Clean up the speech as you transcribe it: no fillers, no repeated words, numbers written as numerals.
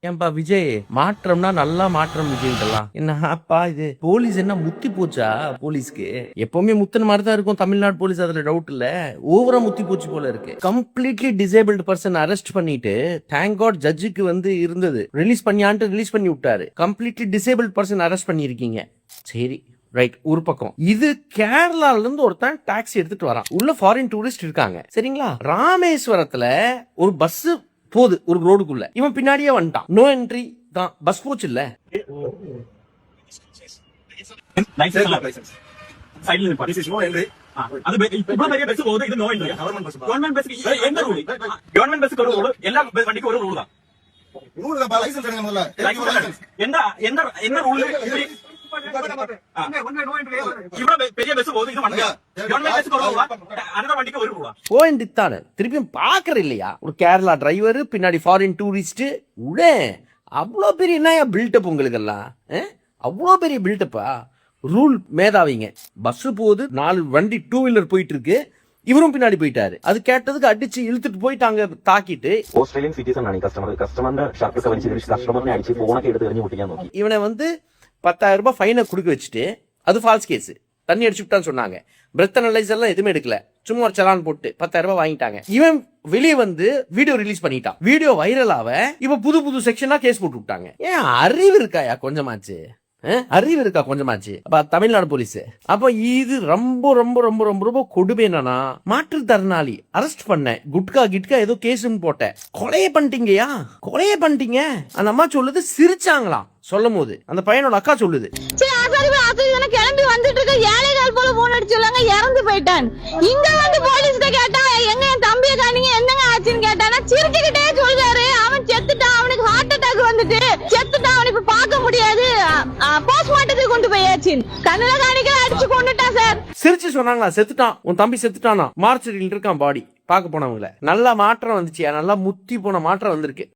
ஏன்பா விஜய் மாற்றம்னா நல்லா மாற்றம் விஜய்லாம் என்னப்பா இது போலீஸ் என்ன முத்தி போச்சா? போலீஸ்க்கு எப்பவுமே முத்தின மாதிரி தான் இருக்கும் தமிழ்நாடு போலீஸ், அதுல டவுட் இல்ல. ஓவரா முத்தி போச்சு போல இருக்கு. கம்ப்ளீட்லி டிசேபிள்டு பர்சன் அரெஸ்ட் பண்ணிட்டு தேங்க் காட் ஜட்ஜுக்கு வந்து இருந்தது ரிலீஸ் பண்ணியான்ட்டு ரிலீஸ் பண்ணி விட்டாரு. கம்ப்ளீட்லி டிசேபிள்டு பர்சன் அரெஸ்ட் பண்ணிருக்கீங்க, சரி ரைட். ஒரு பக்கம் இது கேரளால இருந்து ஒருத்தன் டாக்ஸி எடுத்துட்டு வரான். உள்ள ஃபாரின் டூரிஸ்ட் இருக்காங்க சரிங்களா. ராமேஸ்வரத்துல ஒரு பஸ் போகுது ஒரு ரோடுக்குள்ள, இவன் பின்னாடியே வந்துட்டான். நோ என்ட்ரி தான், பஸ் போச்சு இல்ல. திருப்பியும் பாக்குற இல்லையா ஒரு கேரளா டிரைவர் பின்னாடி ஃபாரின் டூரிஸ்ட் உட அவ்வளோ பெரிய என்ன பில்டப் உங்களுக்கு எல்லாம், அவ்வளோ பெரிய பில்டப்பா. ரூல் மேதாவிங்க. பஸ் போகுது, 4 வண்டி 2 வீலர் போயிட்டு இருக்கு, இவரும் பின்னாடி போயிட்டாரு. அது கேட்டதுக்கு அடிச்சு இழுத்துட்டு போயிட்டாங்க தாக்கிட்டு. ഓസ്ട്രേലിയൻ സിറ്റിസൺ ആണ് കസ്റ്റമറിന്റെ ഷർട്ട് വലിച്ച് കസ്റ്റമറിനെ അടിച്ച് ഫോണൊക്കെ എടുത്ത് എറിഞ്ഞു പൊട്ടിക്കാൻ നോക്കി. இவனை வந்து 10,000 ரூபாய் ஃபைனை கொடுக்க வச்சுட்டு, அது ஃபால்ஸ் கேஸ், தண்ணி அடிச்சு விட்டான்னு சொன்னாங்க. பிரெத் அனலைசர் எல்லாம் எதுவுமே எடுக்கல, சும்மா ஒரு சலான் போட்டு 10,000 ரூபாய் வாங்கிட்டாங்க. இவன் வெளியே வந்து வீடியோ ரிலீஸ் பண்ணிட்டான். வீடியோ வைரலாவ இப்ப புது புது செக்ஷனா கேஸ் போட்டு விட்டாங்க. ஏன் அறிவு இருக்காயா கொஞ்சமாச்சு? அறிவு இருக்கா கொஞ்சமாச்சு? அப்ப தமிழ்நாடு போலீஸ் அப்ப இது ரொம்ப ரொம்ப ரொம்ப ரொம்ப ரொம்ப கொடுமை. என்னன்னா மாற்றுத்திறனாளி அரெஸ்ட் பண்ண, குட்கா கிட்கா ஏதோ கேஸ்ன்னு போட்ட, கொலையே பண்ணிட்டீங்கயா, கொலையே பண்ணிட்டீங்க. அந்த அம்மா சொல்லுது சிரிச்சாங்களாம் சொல்லும் போது. அந்த பையனோட அக்கா சொல்லுது கிளம்பி வந்துட்டு இருக்க ஏழைகள் போல போன் அடிச்சுள்ளாங்க, இறந்து போயிட்டான். இங்க வந்து போலீஸ்ட கேட்டா எங்க என் தம்பியை காணிங்க என்னங்க ஆச்சுன்னு கேட்டானா சிரிச்சுக்கிட்டே சொல்றாரு அவன் செத்துட்டான், அவனுக்கு ஹார்ட் அட்டாக் வந்துட்டு செத்துட்டான், அவனுக்கு பார்க்க முடியாது, போஸ்ட்மார்ட்டத்துக்கு கொண்டு போயாச்சு, கண்ணுல காணிக்க அடிச்சு கொண்டுட்டான் சார். சிரிச்சு சொன்னாங்களா செத்துட்டான் உன் தம்பி செத்துட்டானா, மார்ச்சரியில் இருக்கான் பாடி. பார்க்க போனவங்கள நல்லா மாற்றம் வந்துச்சு, நல்லா முத்தி போன மாற்றம் வந்திருக்கு.